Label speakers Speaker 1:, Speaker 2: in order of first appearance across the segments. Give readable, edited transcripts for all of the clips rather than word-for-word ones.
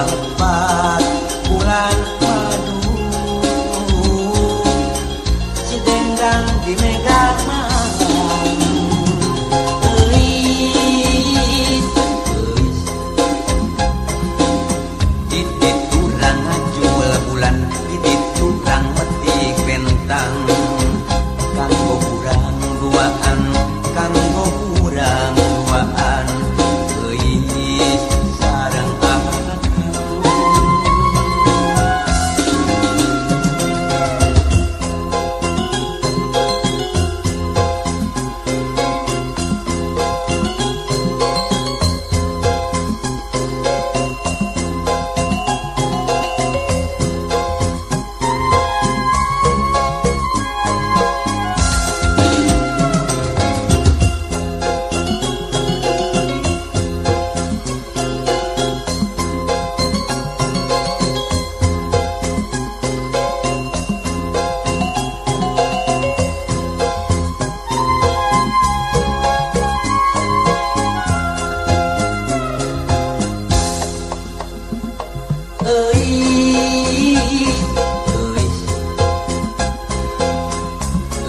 Speaker 1: lepas bulan madu si dendang di megang malam didit kurang jual bulan didit kurang metik bentang kanggo kurang duaan kanggo kurang duaan euis sareng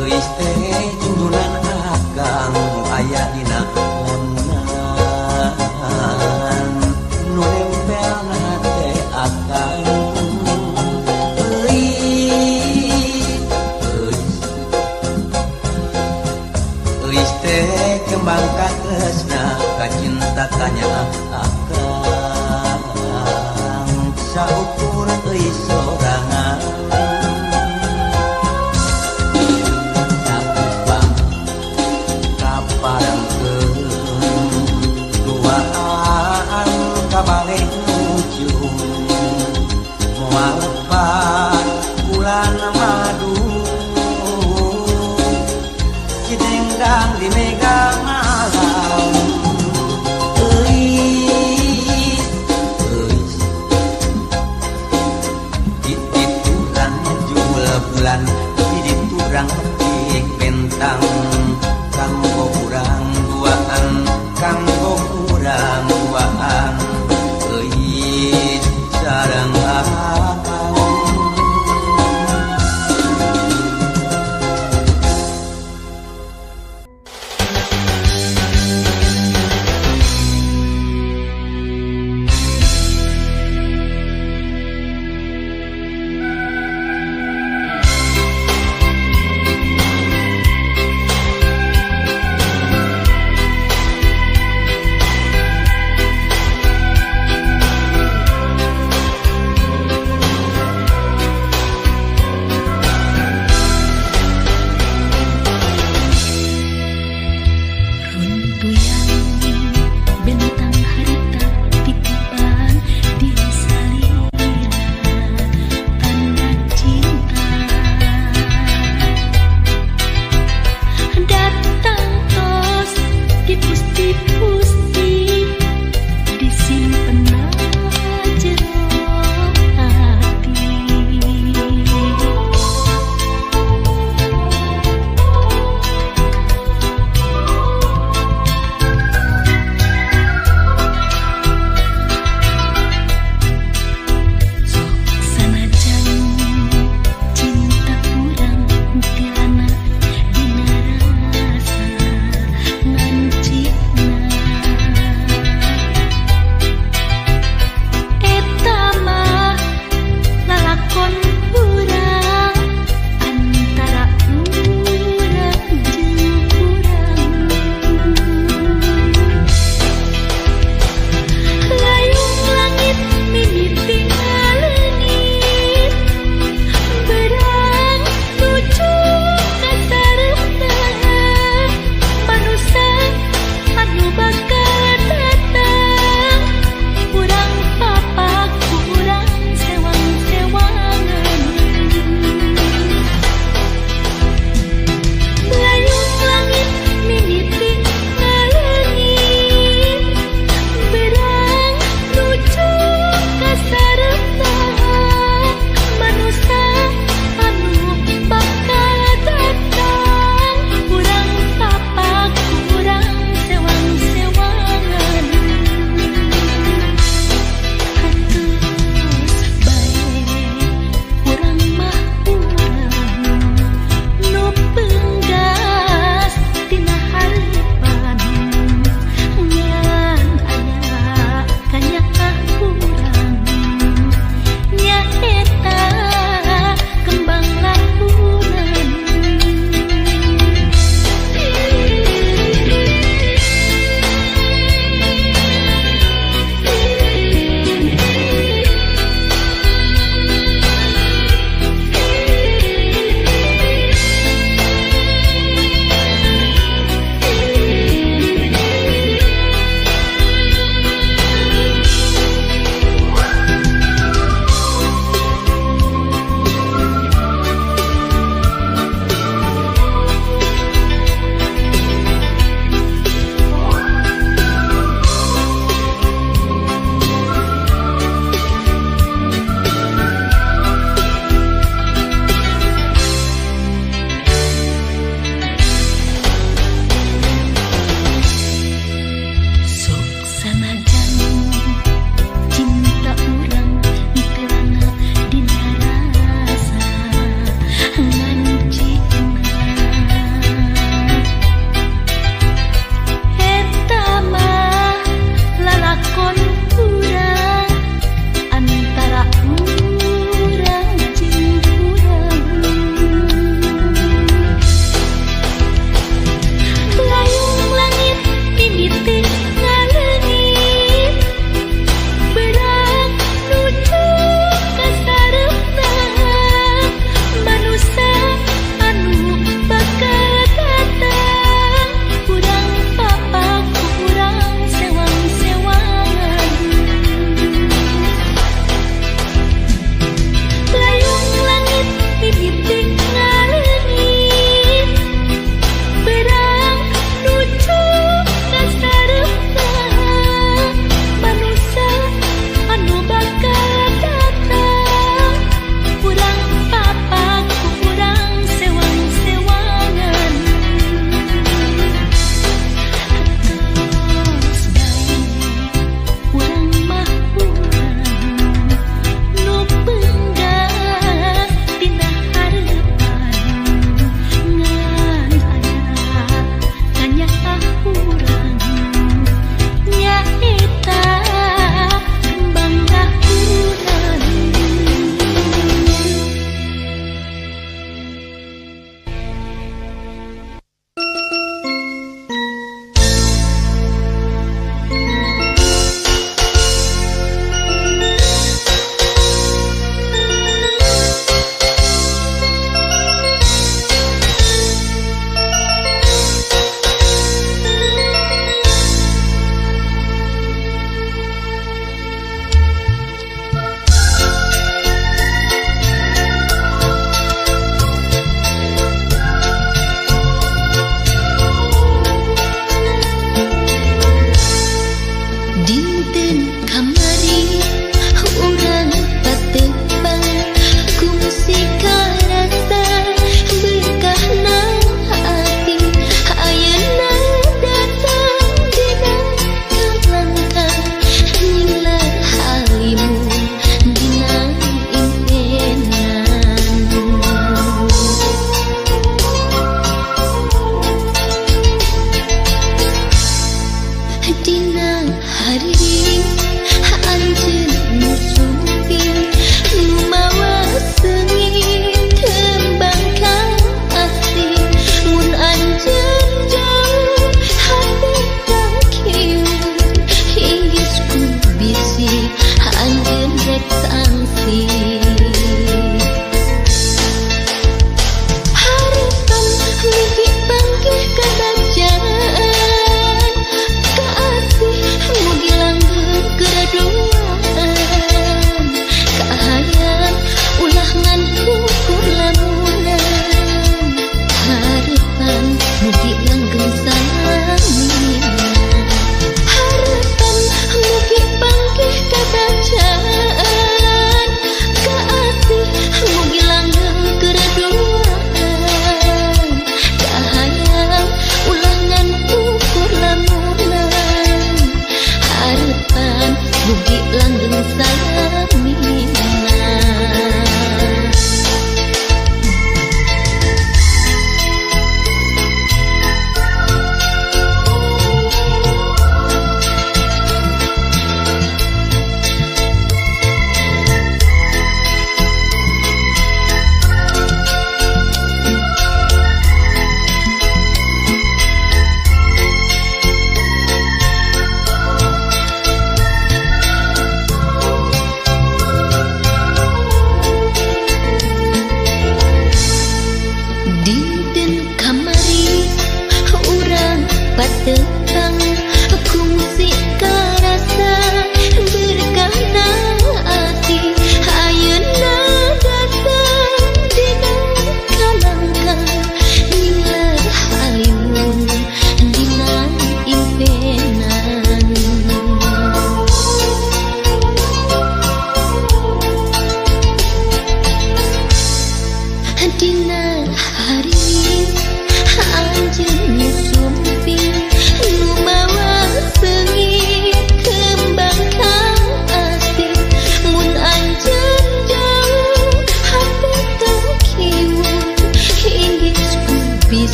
Speaker 1: euis teh jundunan akang aya dina lamunan nu nempelna teh akang euis teh kembang katresna ka cinta tanya akang saukur euis sorangan duaan kabalik ujung moal lepas bulan madu si dendang di megang malam euis didit kurang jual bulan didit kurang metik bentang kanggo kurang duaan kanggo kurang duaan euis sareng akang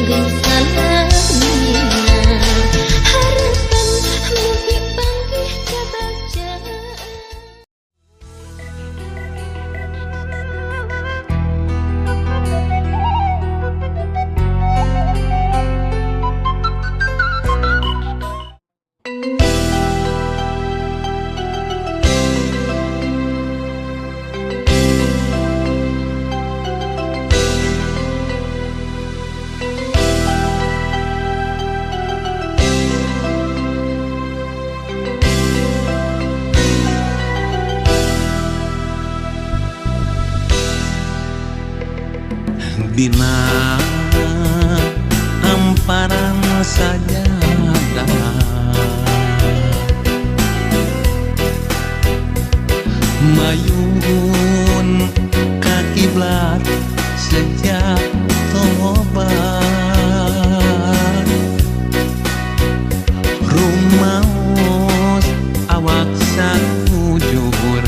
Speaker 2: langgeng salamina harapan mugi panggih kabaca.
Speaker 1: Dina amparan sajadah mayun ka kiblat sejak tobat rumaos awak sakujur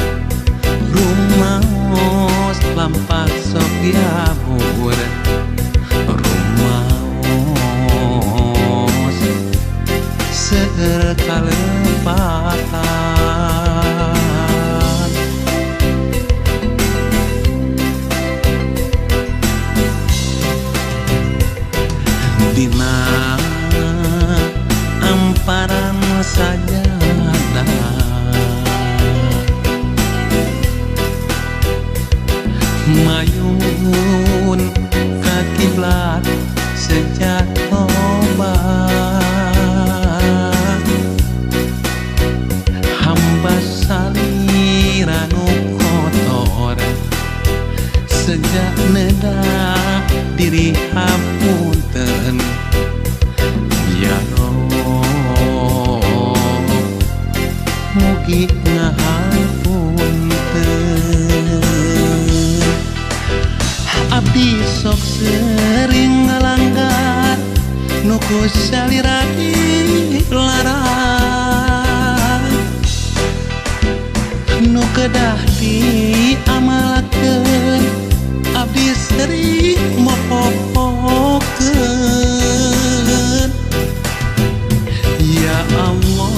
Speaker 1: rumaos lampak sok diabur rumaos sekalepatan dina amparan sajadah mayun ka kiblat sejak tobat hamba saliranu kotor sejak nedah diri hapunten ya Allah mugi ngahapunten abdi sok sering ngalanggar nuku saliradi larang nu kedah diamalakeun abdi sering mopopokeun ya Allah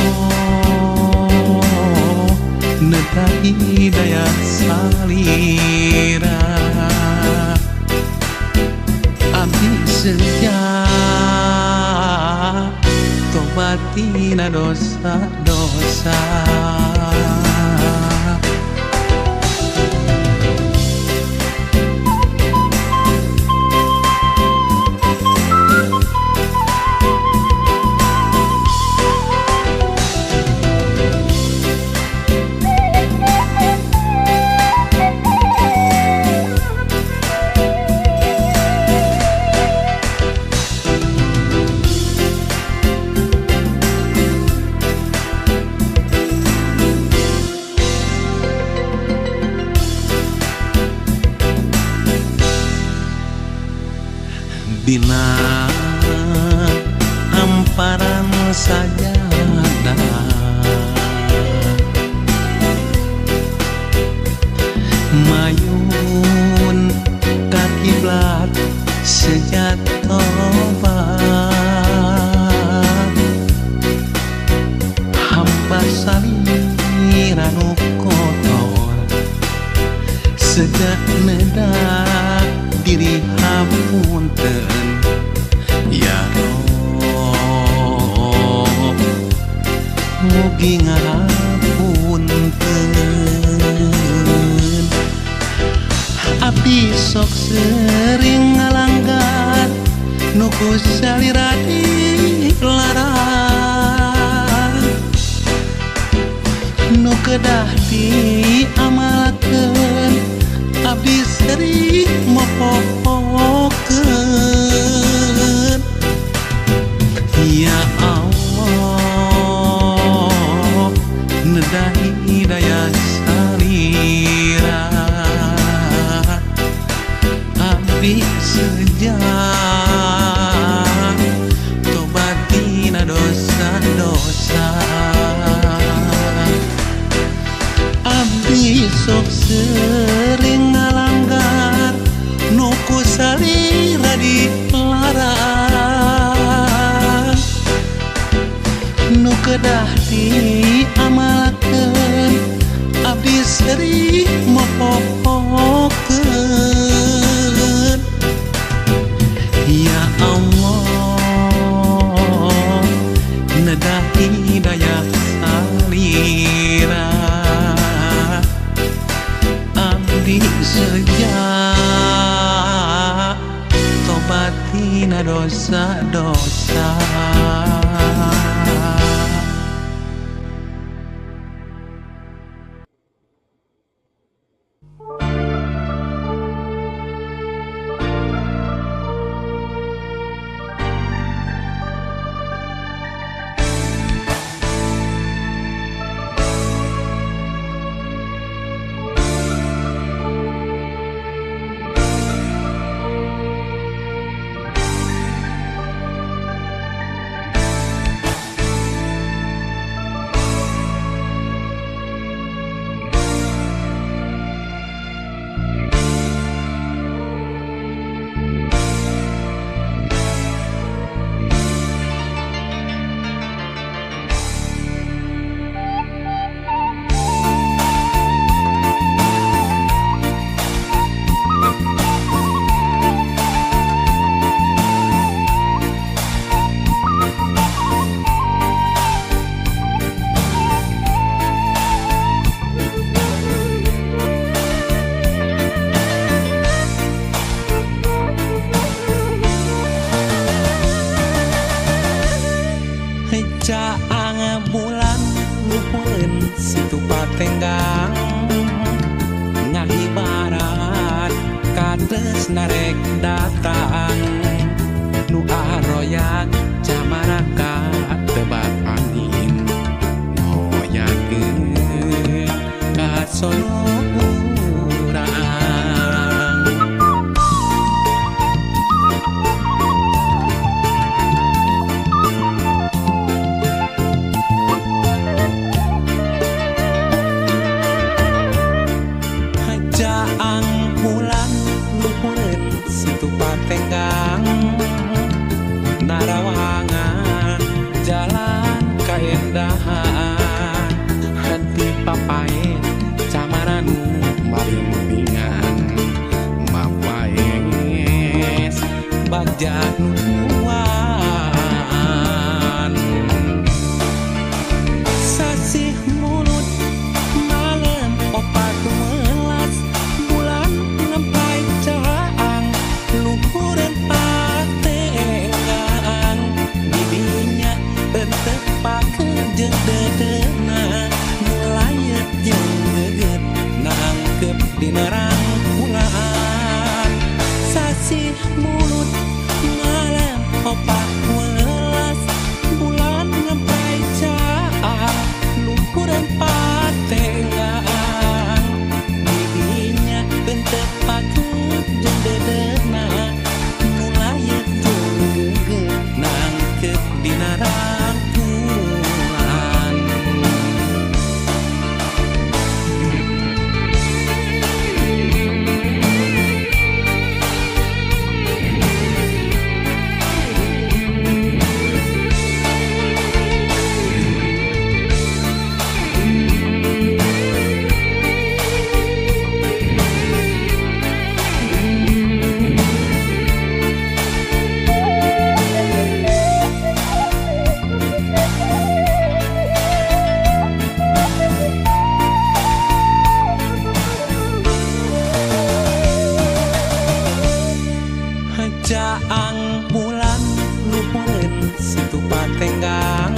Speaker 1: nedah hidayah salira abdi sejak tobatina dosa-dosa dina amparan sajadah mayun ka kiblat sejak tobat hamba saliranu kotor sejak nedah diri hapunten ya Allah mugi ngahapunten abdi sok sering ngalanggar nuku saliradi larang nu kedah diamalakeun abdi sering mopopokeun ya Allah nedah hidayah salira abdi sejak tobatina dosa-dosa abdi sok sering ngalanggar nuku
Speaker 3: kedah diamalakeun abdi seri mopopokeun ya Allah nedah hidayah salira abdi sejak tobatina dosa-dosa. Caang bulan luhurun situ patenggang ngahibarat kates narek datang nu aroyak camaraka tebak angin ngoyakeun kasono urang tenggang narawangan jalan kaendahan hati papain camaran maringan mapaes bagja nuan sasih mulut malam opat melas bulan nempai caang luhureun patengan bibinya bentepakeun jeung dedeuna mulayet jeung geget nangkep dina rangkulan sasih mulut ngalem opat welas bulan ngempai caang luhureun patengan bibinya bentepakeun jeung dedeuna mulayet jeung geget nangkep dina rangkulan. Caang bulan luhureun situ patenggang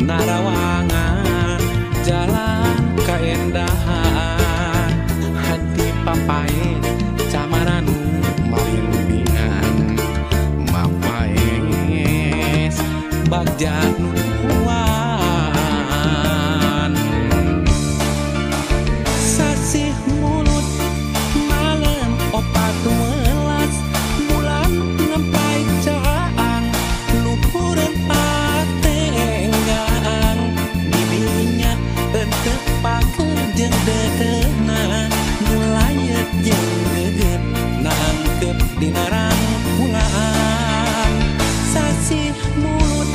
Speaker 3: narawangan jalan kaendahan hati papain camaran maringan mapaes bagja nuan sasih mulut malam opat welas bulan ngempai caang luhureun patengan bibinya bentepakeun jeung dedeuna mulayet jeung geget nangkep dina rangkulan sasih mulut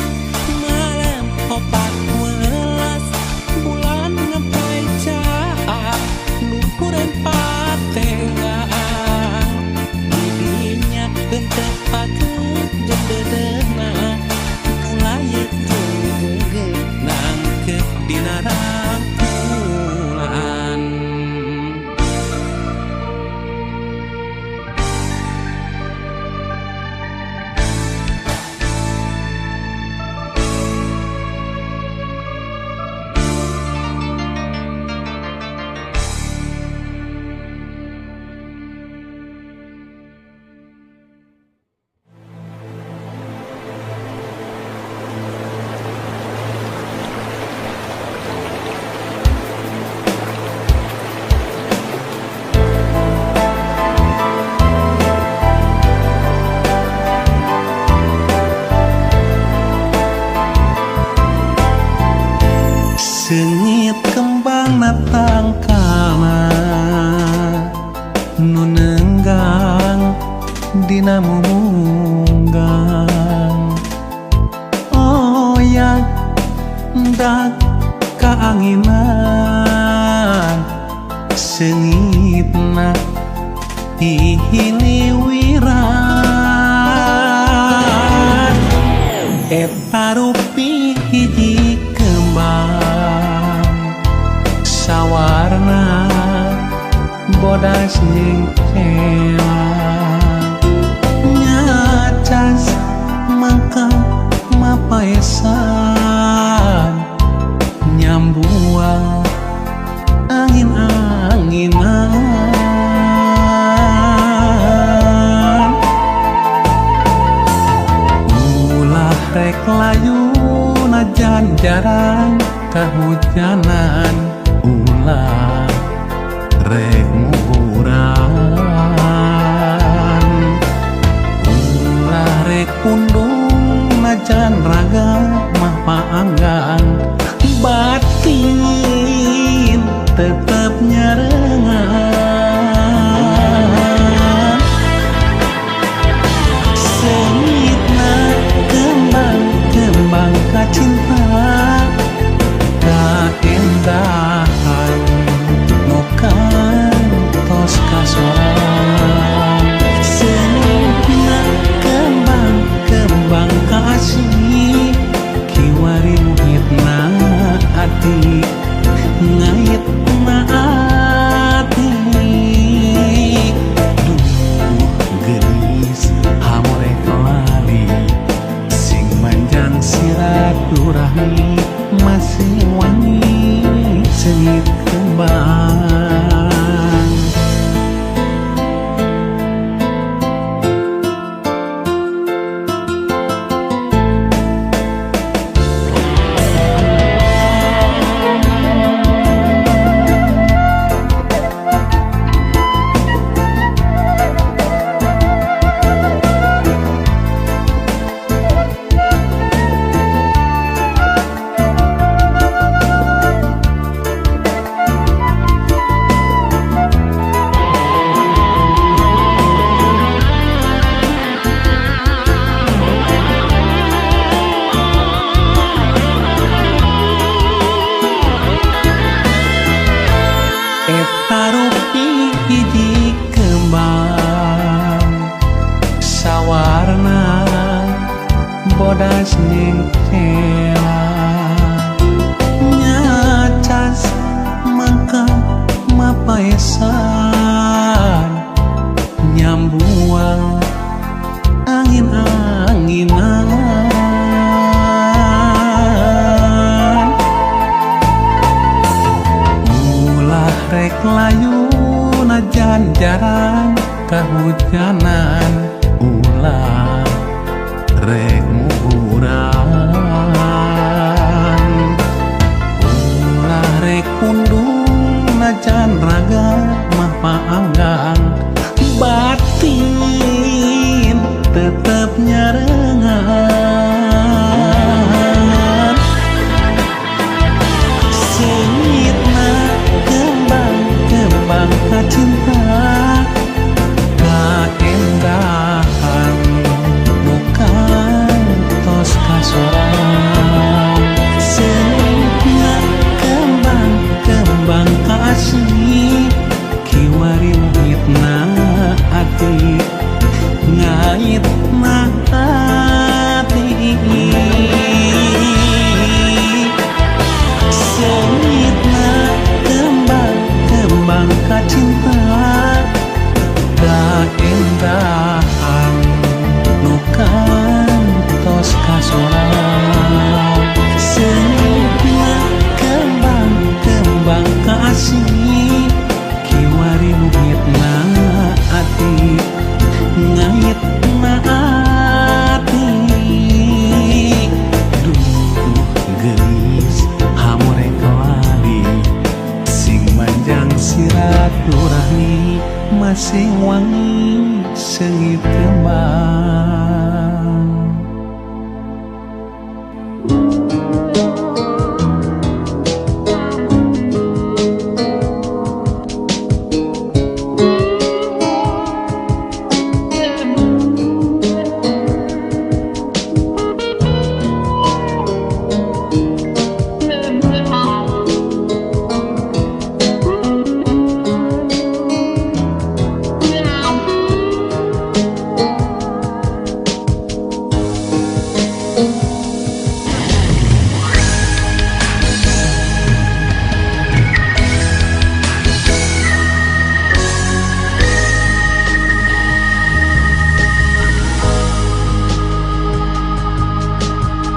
Speaker 3: budak kaanginan sengitna hiliwiran eta rupi hiji kembang sawarna bodas jeung celang nyacas mangka mapaesan nyambuang angin-anginan ulah rek layu najan jarang kahujanan ulah rek muburan ulah rek pundung najan raga mah paanggan batin tetap nyarengan sengitna kembang kacinta kaendahan nokan tos kasoran sengitna kembang kasih kiwari muhitna hati ngait naati duh gelis hamore kelali sing manjang silaturahmi masih wangi sengit kembang eta rupi hiji kembang sawarna bodas jeung celang nyacas mangka mapaesan nyambuang angin-anginan rek layu najan jarang kahujanan ulah rek muburan ulah rek pundung najan raga mah paanggang batin tetep nyarengan sengitna kembang kacinta kaendahan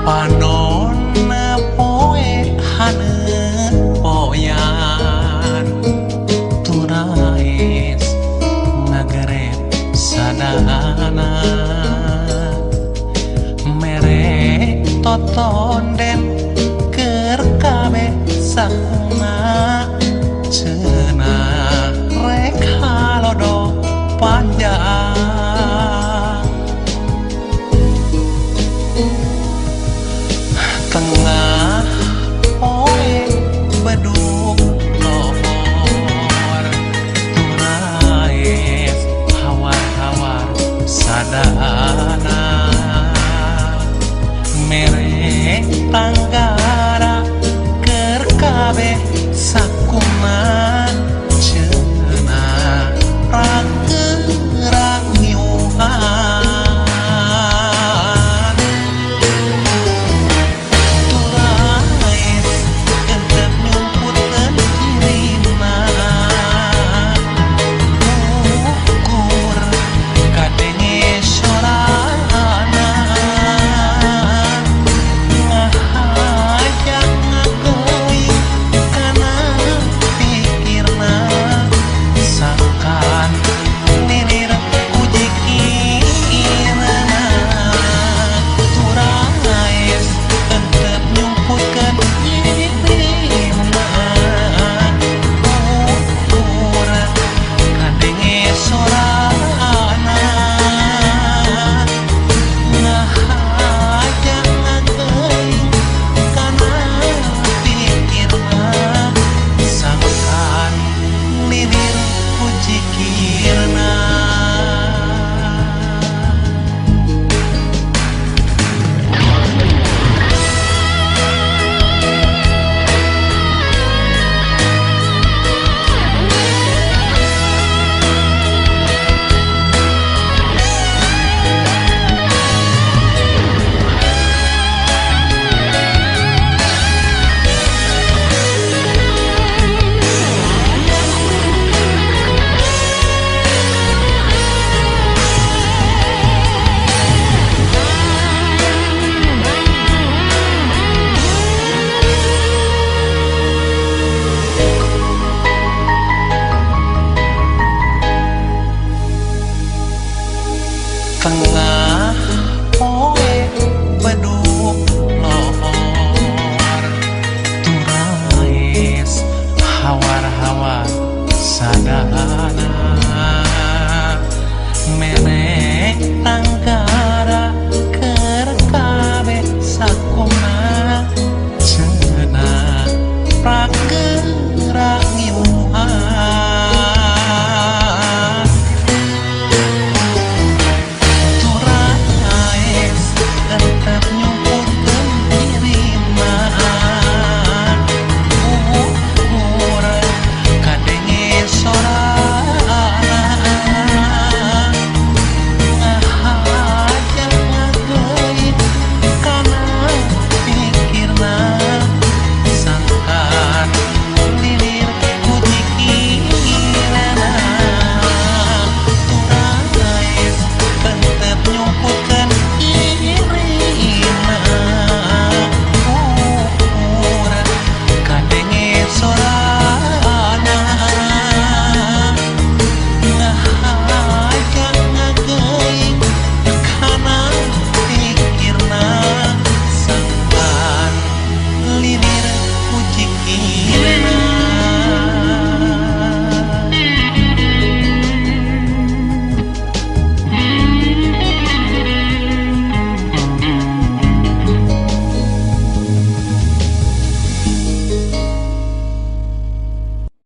Speaker 3: panon poe haneut poyan turais ngageret sadana mere totonden keur kabeh sakna cenah rek halodo panjang tengah poe bedug lohor turais hawar-hawar sadana mere tangga